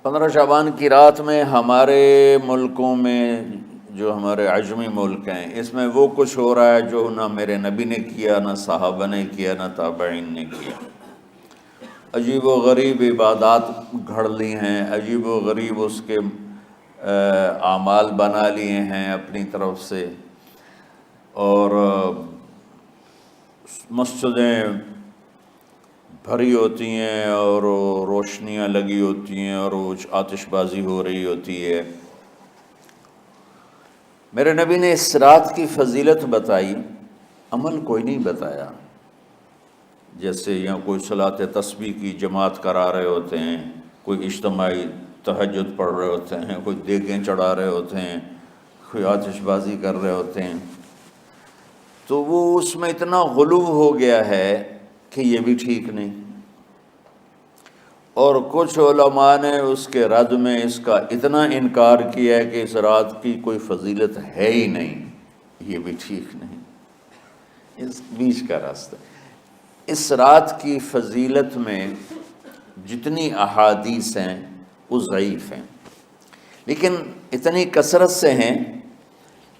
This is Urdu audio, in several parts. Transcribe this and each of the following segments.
15 شعبان کی رات میں ہمارے ملکوں میں جو ہمارے عجمی ملک ہیں اس میں وہ کچھ ہو رہا ہے جو نہ میرے نبی نے کیا، نہ صحابہ نے کیا، نہ تابعین نے کیا۔ عجیب و غریب عبادات گھڑ لی ہیں، عجیب و غریب اس کے اعمال بنا لیے ہیں اپنی طرف سے، اور مسجدیں بھری ہوتی ہیں اور روشنیاں لگی ہوتی ہیں اور آتش بازی ہو رہی ہوتی ہے۔ میرے نبی نے اس رات کی فضیلت بتائی، عمل کوئی نہیں بتایا۔ جیسے یہاں کوئی صلاۃ تسبیح کی جماعت کرا رہے ہوتے ہیں، کوئی اجتماعی تہجد پڑھ رہے ہوتے ہیں، کوئی دیگیں چڑھا رہے ہوتے ہیں، کوئی آتش بازی کر رہے ہوتے ہیں، تو وہ اس میں اتنا غلو ہو گیا ہے کہ یہ بھی ٹھیک نہیں۔ اور کچھ علماء نے اس کے رد میں اس کا اتنا انکار کیا ہے کہ اس رات کی کوئی فضیلت ہے ہی نہیں، یہ بھی ٹھیک نہیں۔ اس بیچ کا راستہ، اس رات کی فضیلت میں جتنی احادیث ہیں وہ ضعیف ہیں، لیکن اتنی کثرت سے ہیں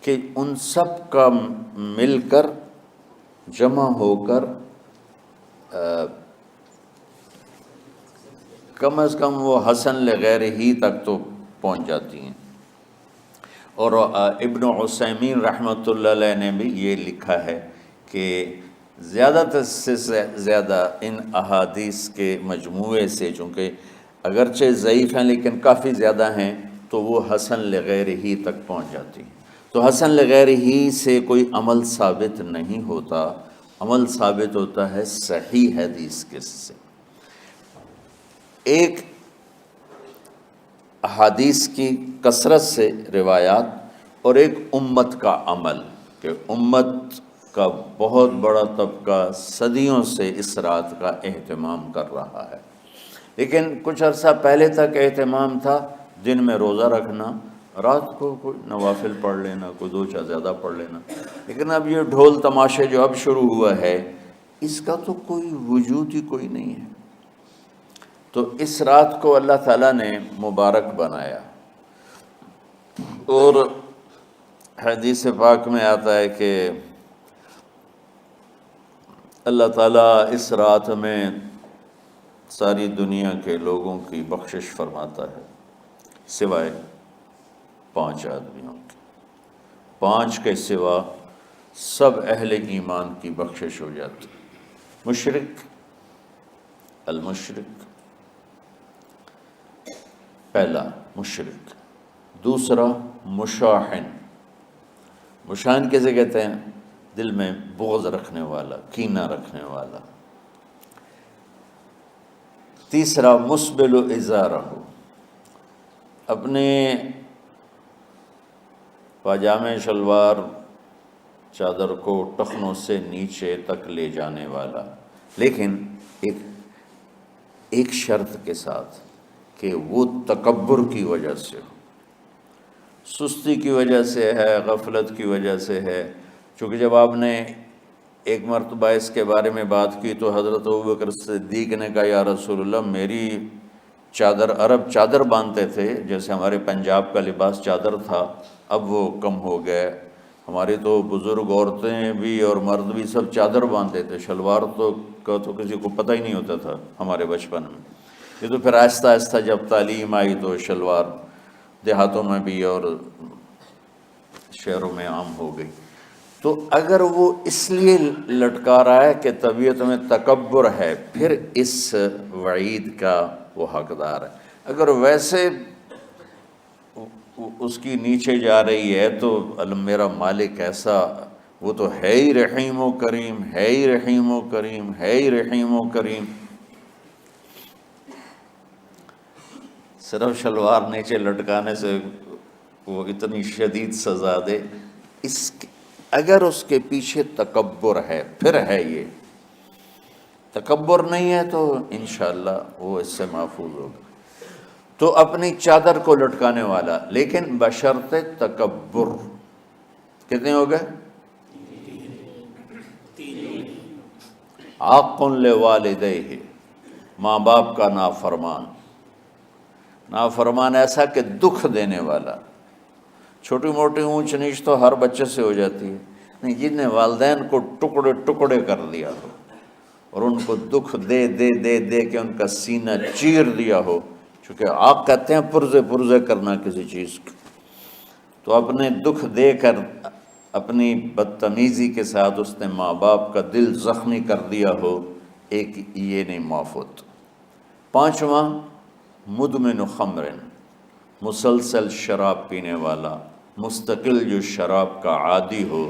کہ ان سب کا مل کر جمع ہو کر کم از کم وہ حسن لغیر ہی تک تو پہنچ جاتی ہیں۔ اور ابن عثیمین رحمۃ اللہ علیہ نے بھی یہ لکھا ہے کہ زیادہ سے زیادہ ان احادیث کے مجموعے سے، چونکہ اگرچہ ضعیف ہیں لیکن کافی زیادہ ہیں، تو وہ حسن لغیر ہی تک پہنچ جاتی ہیں۔ تو حسن لغیر ہی سے کوئی عمل ثابت نہیں ہوتا، عمل ثابت ہوتا ہے صحیح حدیث کے سے۔ ایک احادیث کی کثرت سے روایات، اور ایک امت کا عمل، کہ امت کا بہت بڑا طبقہ صدیوں سے اس رات کا اہتمام کر رہا ہے۔ لیکن کچھ عرصہ پہلے تک اہتمام تھا دن میں روزہ رکھنا، رات کو کوئی نوافل پڑھ لینا، کوئی دو چار زیادہ پڑھ لینا، لیکن اب یہ ڈھول تماشے جو اب شروع ہوا ہے اس کا تو کوئی وجود ہی کوئی نہیں ہے۔ تو اس رات کو اللہ تعالیٰ نے مبارک بنایا، اور حدیث پاک میں آتا ہے کہ اللہ تعالیٰ اس رات میں ساری دنیا کے لوگوں کی بخشش فرماتا ہے سوائے 5 آدمیوں کے۔ 5 کے سوا سب اہل ایمان کی بخشش ہو جاتی۔ مشرک، المشرک، پہلا مشرک، دوسرا مشاحن، مشاحن کیسے کہتے ہیں؟ دل میں بغض رکھنے والا، کینہ رکھنے والا۔ تیسرا مسبل ازارہ، اپنے پاجامے شلوار چادر کو ٹخنوں سے نیچے تک لے جانے والا، لیکن ایک شرط کے ساتھ کہ وہ تکبر کی وجہ سے ہو، سستی کی وجہ سے ہے، غفلت کی وجہ سے ہے۔ چونکہ جب آپ نے ایک مرتبہ اس کے بارے میں بات کی تو حضرت ابوبکر صدیق نے کہا یا رسول اللہ، میری چادر، عرب چادر باندھتے تھے جیسے ہمارے پنجاب کا لباس چادر تھا، اب وہ کم ہو گئے۔ ہماری تو بزرگ عورتیں بھی اور مرد بھی سب چادر باندھتے تھے، شلوار کا تو کسی کو پتہ ہی نہیں ہوتا تھا ہمارے بچپن میں۔ یہ تو پھر آہستہ آہستہ جب تعلیم آئی تو شلوار دیہاتوں میں بھی اور شہروں میں عام ہو گئی۔ تو اگر وہ اس لیے لٹکا رہا ہے کہ طبیعت میں تکبر ہے، پھر اس وعید کا وہ حقدار ہے۔ اگر ویسے اس کی نیچے جا رہی ہے تو میرا مالک ایسا، وہ تو ہے ہی رحیم و کریم، ہے ہی رحیم و کریم، ہے ہی رحیم و کریم، صرف شلوار نیچے لٹکانے سے وہ اتنی شدید سزا دے۔ اگر اس کے پیچھے تکبر ہے، پھر ہے یہ، تکبر نہیں ہے تو انشاءاللہ وہ اس سے محفوظ ہوگا۔ تو اپنی چادر کو لٹکانے والا، لیکن بشرط تکبر۔ کتنے ہو گئے؟ عاق لوالدیہ، ماں باپ کا نافرمان۔ نافرمان ایسا کہ دکھ دینے والا. چھوٹی موٹی اونچ نیچ تو ہر بچے سے ہو جاتی ہے، نہیں، جن نے والدین کو ٹکڑے ٹکڑے کر دیا ہو اور ان کو دکھ دے دے دے دے کے ان کا سینہ چیر دیا ہو، چونکہ آپ کہتے ہیں پرزے پرزے کرنا کسی چیز کو، تو اپنے دکھ دے کر اپنی بدتمیزی کے ساتھ اس نے ماں باپ کا دل زخمی کر دیا ہو، ایک یہ نہیں معاف ہوتا. پانچواں، مدمن خمر، مسلسل شراب پینے والا، مستقل جو شراب کا عادی ہو.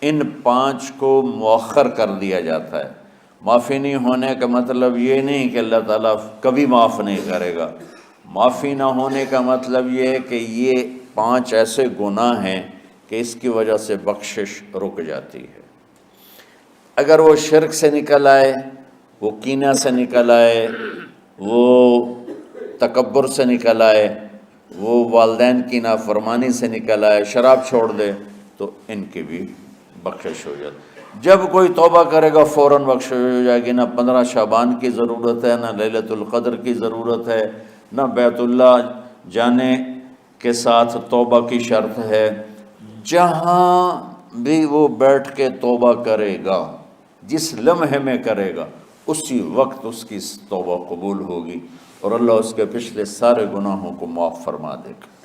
ان پانچ کو مؤخر کر دیا جاتا ہے. معافی نہیں ہونے کا مطلب یہ نہیں کہ اللہ تعالیٰ کبھی معاف نہیں کرے گا. معافی نہ ہونے کا مطلب یہ ہے کہ یہ پانچ ایسے گناہ ہیں کہ اس کی وجہ سے بخشش رک جاتی ہے. اگر وہ شرک سے نکل آئے، وہ کینہ سے نکل آئے، وہ تکبر سے نکل آئے، وہ والدین کی نافرمانی سے نکل آئے، شراب چھوڑ دے، تو ان کی بھی بخشش ہو جاتی. جب کوئی توبہ کرے گا فوراً بخشش ہو جائے گی. نہ 15 شعبان کی ضرورت ہے، نہ لیلۃ القدر کی ضرورت ہے، نہ بیت اللہ جانے کے ساتھ توبہ کی شرط ہے. جہاں بھی وہ بیٹھ کے توبہ کرے گا، جس لمحے میں کرے گا، اسی وقت اس کی توبہ قبول ہوگی اور اللہ اس کے پچھلے سارے گناہوں کو معاف فرما دے گا.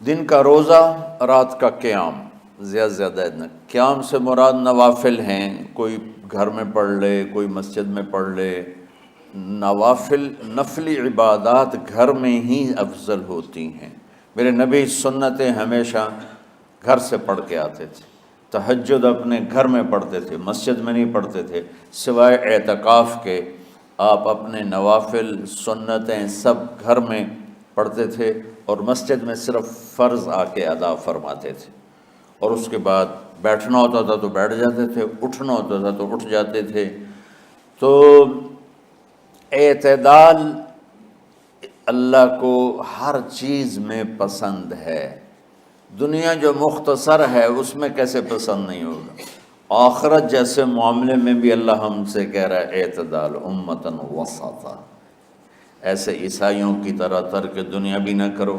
دن کا روزہ، رات کا قیام، زیادہ سے زیادہ قیام سے مراد نوافل ہیں، کوئی گھر میں پڑھ لے، کوئی مسجد میں پڑھ لے. نوافل، نفلی عبادات گھر میں ہی افضل ہوتی ہیں. میرے نبی سنتیں ہمیشہ گھر سے پڑھ کے آتے تھے. تہجد اپنے گھر میں پڑھتے تھے، مسجد میں نہیں پڑھتے تھے. سوائے اعتکاف کے آپ اپنے نوافل سنتیں سب گھر میں پڑھتے تھے اور مسجد میں صرف فرض آ کے ادا فرماتے تھے. اور اس کے بعد بیٹھنا ہوتا تھا تو بیٹھ جاتے تھے، اٹھنا ہوتا تھا تو اٹھ جاتے تھے. تو اعتدال اللہ کو ہر چیز میں پسند ہے. دنیا جو مختصر ہے اس میں کیسے پسند نہیں ہوگا؟ آخرت جیسے معاملے میں بھی اللہ ہم سے کہہ رہا ہے اعتدال، امتن وسطا. ایسے عیسائیوں کی طرح ترک دنیا بھی نہ کرو،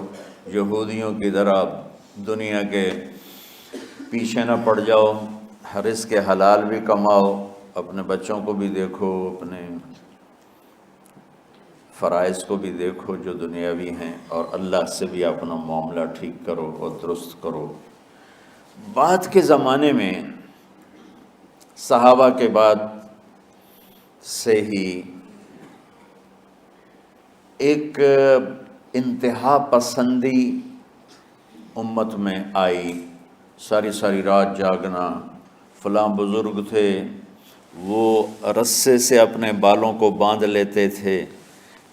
یہودیوں کی طرح دنیا کے پیچھے نہ پڑ جاؤ، رزق حلال بھی کماؤ، اپنے بچوں کو بھی دیکھو، اپنے فرائض کو بھی دیکھو جو دنیاوی ہیں، اور اللہ سے بھی اپنا معاملہ ٹھیک کرو اور درست کرو. بعد کے زمانے میں صحابہ کے بعد سے ہی ایک انتہا پسندی امت میں آئی. ساری ساری رات جاگنا. فلاں بزرگ تھے، وہ رسے سے اپنے بالوں کو باندھ لیتے تھے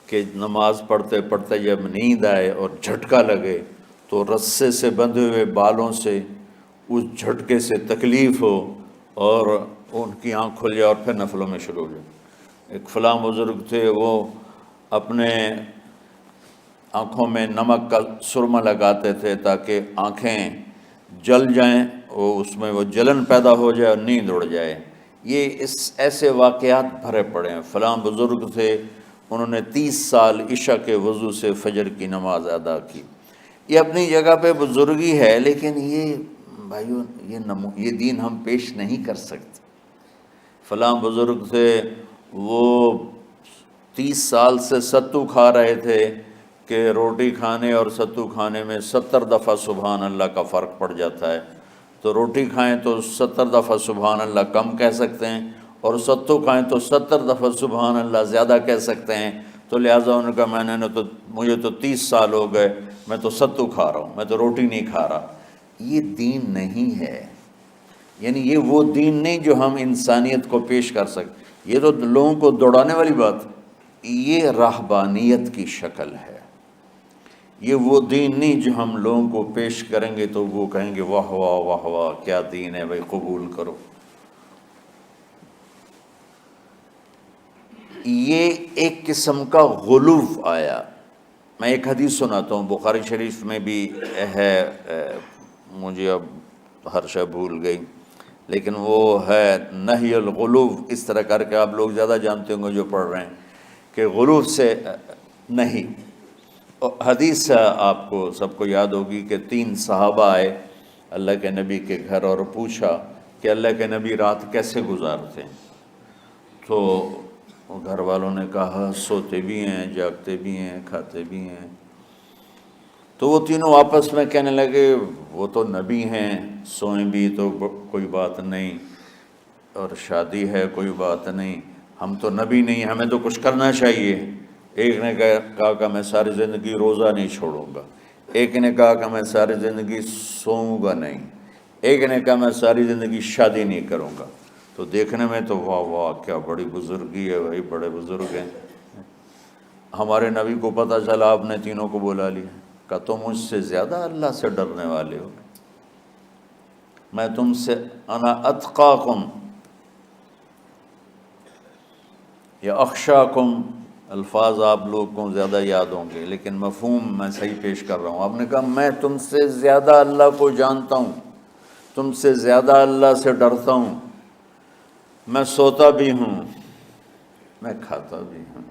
کہ نماز پڑھتے پڑھتے جب نیند آئے اور جھٹکا لگے تو رسے سے بندھے ہوئے بالوں سے اس جھٹکے سے تکلیف ہو اور ان کی آنکھ کھل جائے اور پھر نفلوں میں شروع ہو جائے. ایک فلاں بزرگ تھے، وہ اپنے آنکھوں میں نمک کا سرما لگاتے تھے تاکہ آنکھیں جل جائیں، اس میں وہ جلن پیدا ہو جائے اور نیند اڑ جائے. یہ ایسے واقعات بھرے پڑے ہیں. فلاں بزرگ تھے، انہوں نے 30 سال عشاء کے وضو سے فجر کی نماز ادا کی. یہ اپنی جگہ پہ بزرگی ہے، لیکن یہ بھائیو یہ دین ہم پیش نہیں کر سکتے. فلاں بزرگ تھے، وہ 30 سال سے ستو کھا رہے تھے کہ روٹی کھانے اور ستو کھانے میں 70 دفعہ سبحان اللہ کا فرق پڑ جاتا ہے. تو روٹی کھائیں تو 70 دفعہ سبحان اللہ کم کہہ سکتے ہیں، اور ستو کھائیں تو 70 دفعہ سبحان اللہ زیادہ کہہ سکتے ہیں. تو لہٰذا ان کا مجھے تو 30 سال ہو گئے، میں تو ستو کھا رہا ہوں، میں تو روٹی نہیں کھا رہا. یہ دین نہیں ہے. یعنی یہ وہ دین نہیں جو ہم انسانیت کو پیش کر سکتے. یہ تو لوگوں کو دوڑانے والی بات. یہ راہبانیت کی شکل ہے. یہ وہ دین نہیں جو ہم لوگوں کو پیش کریں گے تو وہ کہیں گے واہ واہ واہ واہ کیا دین ہے بھائی، قبول کرو. یہ ایک قسم کا غلو آیا. میں ایک حدیث سناتا ہوں، بخاری شریف میں بھی ہے، مجھے اب ہر شے بھول گئی، لیکن وہ ہے نہی الغلو، اس طرح کر کے آپ لوگ زیادہ جانتے ہوں گے جو پڑھ رہے ہیں کہ غلو سے نہیں۔ حدیث آپ کو سب کو یاد ہوگی کہ 3 صحابہ آئے اللہ کے نبی کے گھر اور پوچھا کہ اللہ کے نبی رات کیسے گزارتے ہیں؟ تو گھر والوں نے کہا سوتے بھی ہیں، جاگتے بھی ہیں، کھاتے بھی ہیں۔ تو وہ تینوں آپس میں کہنے لگے وہ تو نبی ہیں، سوئیں بھی تو کوئی بات نہیں، اور شادی ہے کوئی بات نہیں، ہم تو نبی نہیں، ہمیں تو کچھ کرنا چاہیے۔ ایک نے کہا کہ میں ساری زندگی روزہ نہیں چھوڑوں گا، ایک نے کہا کہ میں ساری زندگی سوؤں گا نہیں، ایک نے کہا میں ساری زندگی شادی نہیں کروں گا۔ تو دیکھنے میں تو واہ واہ کیا بڑی بزرگی ہے بھائی، بڑے بزرگ ہیں۔ ہمارے نبی کو پتہ چلا آپ نے تینوں کو بلا لیا، کہا تم مجھ سے زیادہ اللہ سے ڈرنے والے ہو، میں تم سے انا اتقاکم یا اخشاکم، الفاظ آپ لوگ کو زیادہ یاد ہوں گے لیکن مفہوم میں صحیح پیش کر رہا ہوں۔ آپ نے کہا میں تم سے زیادہ اللہ کو جانتا ہوں، تم سے زیادہ اللہ سے ڈرتا ہوں، میں سوتا بھی ہوں، میں کھاتا بھی ہوں،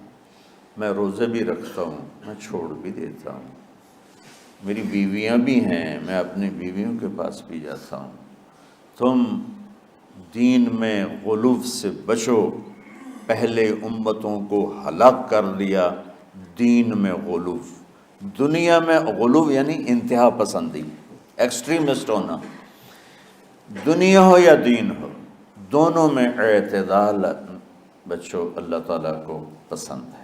میں روزے بھی رکھتا ہوں، میں چھوڑ بھی دیتا ہوں، میری بیویاں بھی ہیں، میں اپنی بیویوں کے پاس بھی جاتا ہوں۔ تم دین میں غلو سے بچو، پہلے امتوں کو ہلاک کر دیا دین میں غلو۔ دنیا میں غلو یعنی انتہا پسندی، ایکسٹریمسٹ ہونا، دنیا ہو یا دین ہو دونوں میں اعتدال بچو، اللہ تعالیٰ کو پسند ہے۔